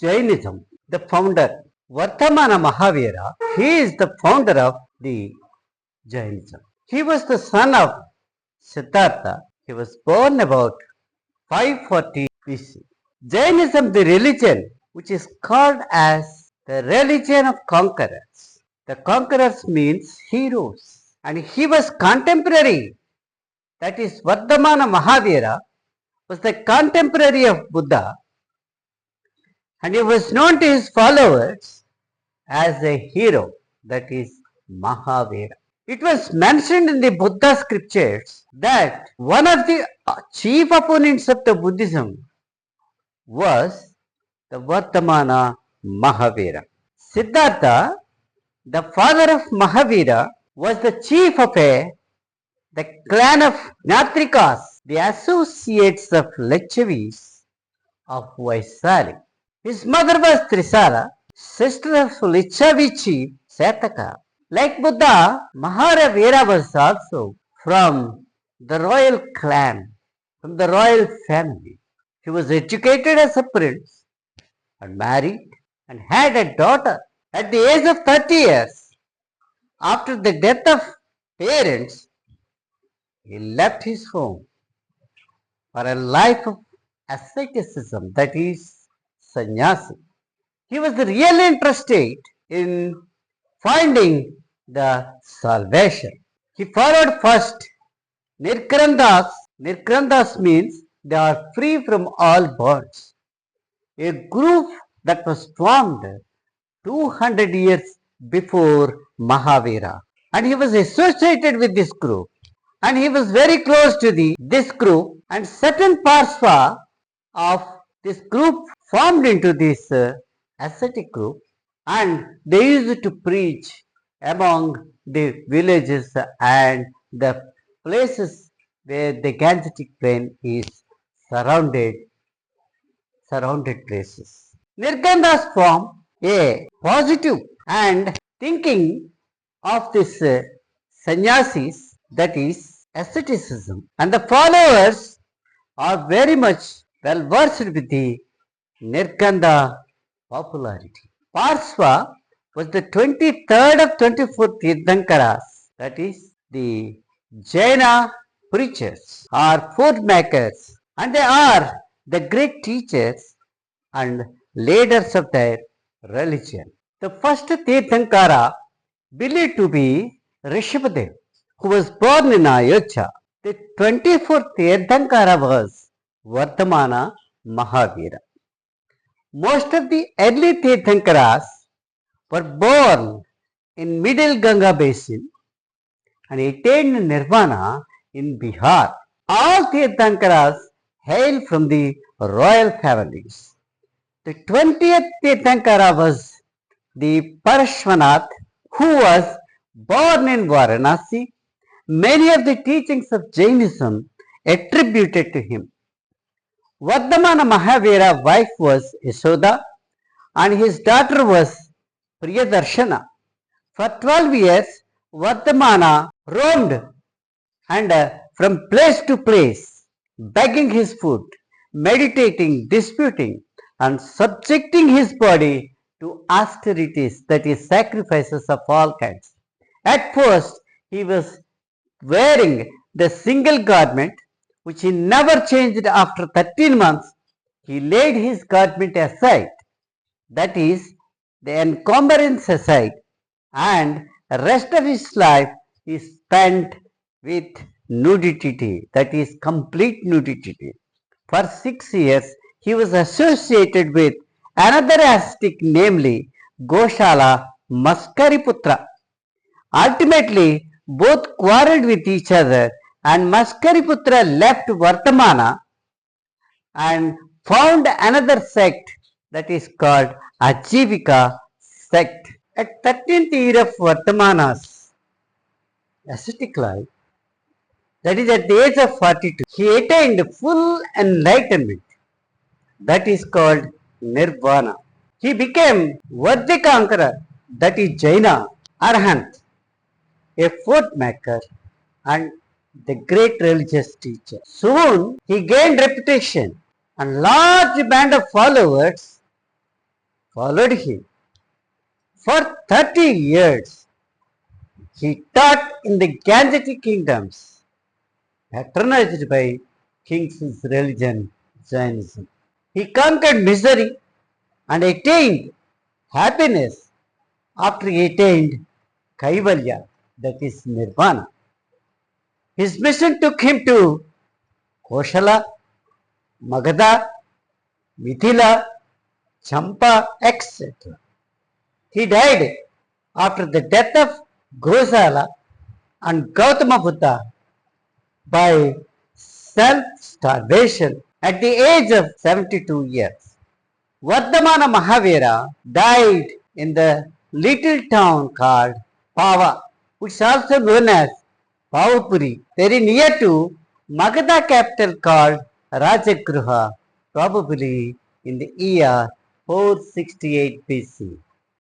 Jainism, the founder, Vardhamana Mahavira, he is the founder of the Jainism. He was the son of Siddhartha. He was born about 540 BC. Jainism, the religion, which is called as the religion of conquerors. The conquerors means heroes. And he was contemporary. That is, Vardhamana Mahavira was the contemporary of Buddha. And he was known to his followers as a hero. That is Mahavira. It was mentioned in the Buddha scriptures that one of the chief opponents of the Buddhism was the Vardhamana Mahavira. Siddhartha, the father of Mahavira, was the chief of the clan of JNATRICAS, the associates of Licchavis of Vaisali. His mother was Trisala, sister of Licchavi chief CETAKA. Like Buddha, Mahavira was also from the royal clan, from the royal family. He was educated as a prince and married and had a daughter. At the age of 30 years, after the death of parents, he left his home for a life of asceticism, that is sanyasi. He was really interested in finding the salvation. He followed first Nirgranthas. Nirgranthas means they are free from all bonds. A group that was formed 200 years before Mahavira. And he was associated with this group. And he was very close to this group. And certain parsva of this group formed into this ascetic group. And they used to preach among the villages and the places where the Gangetic plain is surrounded places. Nirgranthas form a positive and thinking of this sanyasis, that is asceticism, and the followers are very much well versed with the Nirgantha popularity. Parsva was the 23rd of 24 Tirdhankaras, that is the Jaina preachers or food makers, and they are the great teachers and leaders of their religion. The first Tirdhankara believed to be Rishbhadev, who was born in Ayodhya. The 24th Tirdhankara was Vardhamana Mahavira. Most of the early Tirdhankaras were born in Middle Ganga basin and attained Nirvana in Bihar. All Tirdhankaras hail from the royal families. The 20th Tirthankara was the Parashvanath, who was born in Varanasi. Many of the teachings of Jainism attributed to him. Vardhamana Mahavira's wife was Yashoda and his daughter was Priyadarshana. For 12 years, Vardhamana roamed and from place to place, begging his food, meditating, disputing, and subjecting his body to austerities, that is, sacrifices of all kinds. At first, he was wearing the single garment, which he never changed after 13 months. He laid his garment aside, that is, the encumbrance aside, and the rest of his life he spent with nudity, that is, complete nudity. For 6 years, he was associated with another ascetic, namely Goshala Maskariputra. Ultimately, both quarreled with each other and Maskariputra left Vardhamana and found another sect that is called Ajivika sect. At 13th year of Vardhamana's ascetic life, that is at the age of 42, he attained full enlightenment, that is called Nirvana. He became worthy conqueror, that is Jaina, Arhant, a food maker and the great religious teacher. Soon he gained reputation and large band of followers followed him. For 30 years, he taught in the Gangetic kingdoms, patronized by kings' religion, Jainism. He conquered misery and attained happiness after he attained Kaivalya, that is Nirvana. His mission took him to Koshala, Magadha, Mithila, Champa, etc. He died after the death of Gosala and Gautama Buddha by self-starvation at the age of 72 years. Vardhamana Mahavira died in the little town called Pava, which is also known as Pavapuri, very near to Magadha capital called Rajagruha, probably in the year 468 BC.